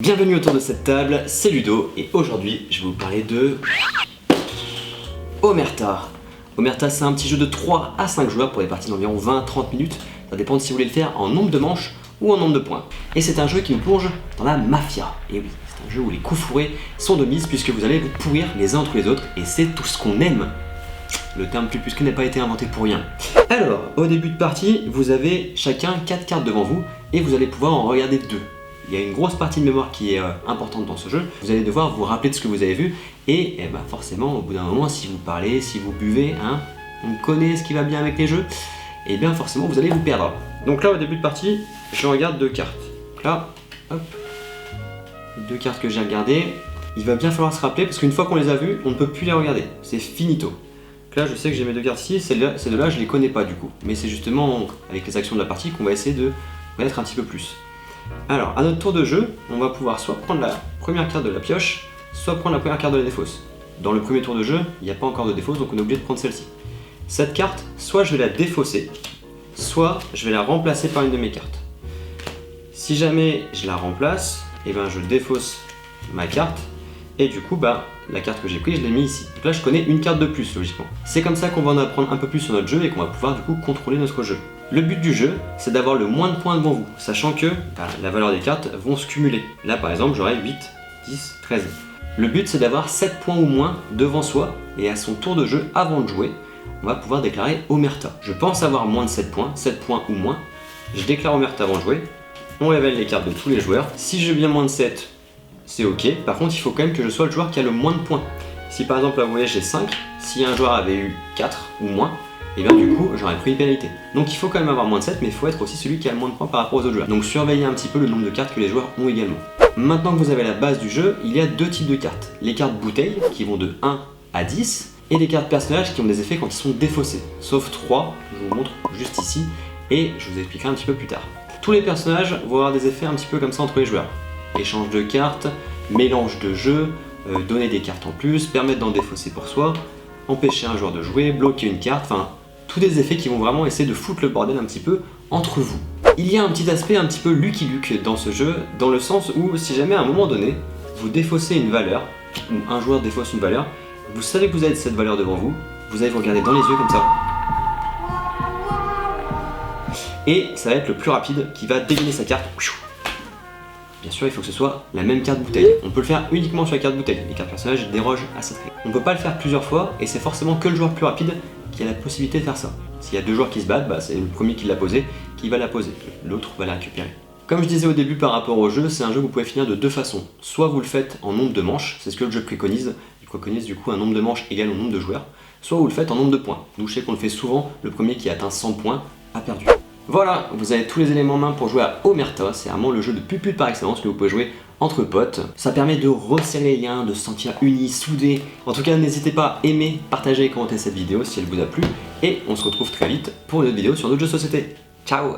Bienvenue autour de cette table, c'est Ludo et aujourd'hui je vais vous parler de Omerta. Omerta, c'est un petit jeu de 3 à 5 joueurs pour des parties d'environ 20-30 minutes. Ça dépend de si vous voulez le faire en nombre de manches ou en nombre de points. Et c'est un jeu qui nous plonge dans la mafia. Et oui, c'est un jeu où les coups fourrés sont de mise puisque vous allez vous pourrir les uns entre les autres et c'est tout ce qu'on aime. Le terme plus que n'a pas été inventé pour rien. Alors, au début de partie, vous avez chacun 4 cartes devant vous et vous allez pouvoir en regarder 2. Il y a une grosse partie de mémoire qui est importante dans ce jeu. Vous allez devoir vous rappeler de ce que vous avez vu et forcément, au bout d'un moment, si vous parlez, si vous buvez, on connaît ce qui va bien avec les jeux, et bien forcément, vous allez vous perdre. Donc là, au début de partie, je regarde 2 cartes. Là, hop, 2 cartes que j'ai regardées. Il va bien falloir se rappeler parce qu'une fois qu'on les a vues, on ne peut plus les regarder. C'est finito. Donc là, je sais que j'ai mes 2 cartes ici. Ces deux-là, je les connais pas du coup. Mais c'est justement avec les actions de la partie qu'on va essayer de connaître un petit peu plus. Alors, à notre tour de jeu, on va pouvoir soit prendre la première carte de la pioche, soit prendre la première carte de la défausse. Dans le premier tour de jeu, il n'y a pas encore de défausse, donc on est obligé de prendre celle-ci. Cette carte, soit je vais la défausser, soit je vais la remplacer par une de mes cartes. Si jamais je la remplace, je défausse ma carte, et du coup, la carte que j'ai prise, je l'ai mise ici. Donc là, je connais une carte de plus, logiquement. C'est comme ça qu'on va en apprendre un peu plus sur notre jeu et qu'on va pouvoir du coup contrôler notre jeu. Le but du jeu, c'est d'avoir le moins de points devant vous, sachant que la valeur des cartes vont se cumuler. Là, par exemple, j'aurai 8, 10, 13. Le but, c'est d'avoir 7 points ou moins devant soi, et à son tour de jeu, avant de jouer, on va pouvoir déclarer Omerta. Je pense avoir moins de 7 points ou moins. Je déclare Omerta avant de jouer. On révèle les cartes de tous les joueurs. Si j'ai bien moins de 7, c'est ok. Par contre, il faut quand même que je sois le joueur qui a le moins de points. Si par exemple, là, vous voyez, j'ai 5, si un joueur avait eu 4 ou moins, et bien du coup j'aurais pris une pénalité. Donc il faut quand même avoir moins de 7, mais il faut être aussi celui qui a le moins de points par rapport aux autres joueurs. Donc surveillez un petit peu le nombre de cartes que les joueurs ont également. Maintenant que vous avez la base du jeu, il y a 2 types de cartes. Les cartes bouteilles qui vont de 1 à 10 et les cartes personnages qui ont des effets quand ils sont défaussés. Sauf 3, je vous montre juste ici et je vous expliquerai un petit peu plus tard. Tous les personnages vont avoir des effets un petit peu comme ça entre les joueurs. Échange de cartes, mélange de jeux, donner des cartes en plus, permettre d'en défausser pour soi, empêcher un joueur de jouer, bloquer une carte, tous des effets qui vont vraiment essayer de foutre le bordel un petit peu entre vous. Il y a un petit aspect un petit peu Lucky Luke dans ce jeu, dans le sens où si jamais à un moment donné, vous défaussez une valeur, ou un joueur défausse une valeur, vous savez que vous avez cette valeur devant vous, vous allez vous regarder dans les yeux comme ça. Et ça va être le plus rapide qui va dégainer sa carte. Bien sûr, il faut que ce soit la même carte bouteille. On peut le faire uniquement sur la carte bouteille. Les cartes personnages dérogent à cette règle. On ne peut pas le faire plusieurs fois et c'est forcément que le joueur plus rapide qui a la possibilité de faire ça. S'il y a 2 joueurs qui se battent, c'est le premier qui l'a posé qui va la poser. L'autre va la récupérer. Comme je disais au début par rapport au jeu, c'est un jeu que vous pouvez finir de 2 façons. Soit vous le faites en nombre de manches, c'est ce que le jeu préconise. Il préconise du coup un nombre de manches égal au nombre de joueurs. Soit vous le faites en nombre de points. Nous, je sais qu'on le fait souvent, le premier qui atteint 100 points a perdu. Voilà, vous avez tous les éléments en main pour jouer à Omerta, c'est vraiment le jeu de pupute par excellence que vous pouvez jouer entre potes. Ça permet de resserrer les liens, de se sentir unis, soudés. En tout cas, n'hésitez pas à aimer, partager et commenter cette vidéo si elle vous a plu. Et on se retrouve très vite pour une autre vidéo sur d'autres jeux de société. Ciao!